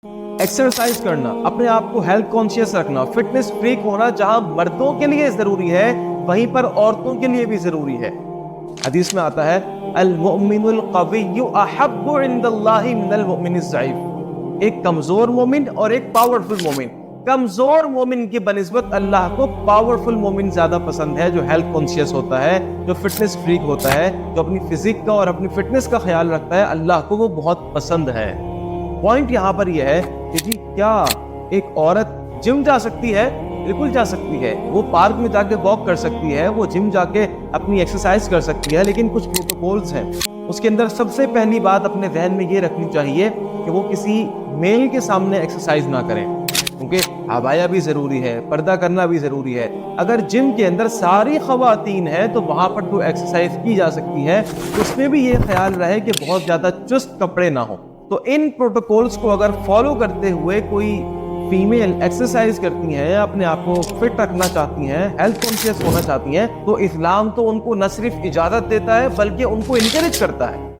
Exercise करना, अपने आप को हेल्थ कॉन्शियस रखना, फिटनेस फ्रीक होना, जहां मर्दों के लिए जरूरी है वहीं पर औरतों के लिए भी जरूरी है। हदीस में आता है अल मुमिनुल क़विय्यु अहब्बु इंदल्लाहि मिनल मुमिनिज़ ज़ईफ़। एक कमजोर मोमिन और एक पावरफुल मोमिन, कमजोर मोमिन की बनिस्बत अल्लाह को पावरफुल मोमिन ज्यादा पसंद है, जो हेल्थ कॉन्शियस होता है, जो फिटनेस फ्रीक होता है, जो अपनी फिजिक का और अपनी फिटनेस का ख्याल रखता है, अल्लाह को वो बहुत पसंद है। पॉइंट यहाँ पर यह है कि जी क्या एक औरत जिम जा सकती है? बिल्कुल जा सकती है। वो पार्क में जाके वॉक कर सकती है, वो जिम जाके अपनी एक्सरसाइज कर सकती है, लेकिन कुछ प्रोटोकॉल्स हैं। उसके अंदर सबसे पहली बात अपने ज़हन में ये रखनी चाहिए कि वो किसी मेल के सामने एक्सरसाइज ना करें, क्योंकि हवाया भी ज़रूरी है, पर्दा करना भी ज़रूरी है। अगर जिम के अंदर सारी ख़वातीन हैं तो वहाँ पर तो एक्सरसाइज की जा सकती है, उसमें भी ये ख्याल रहे कि बहुत ज़्यादा चुस्त कपड़े ना हो। तो इन प्रोटोकॉल्स को अगर फॉलो करते हुए कोई फीमेल एक्सरसाइज करती हैं, अपने आप को फिट रखना चाहती हैं, हेल्थ कॉन्शियस होना चाहती हैं, तो इस्लाम तो उनको न सिर्फ इजाज़त देता है बल्कि उनको इनकरेज करता है।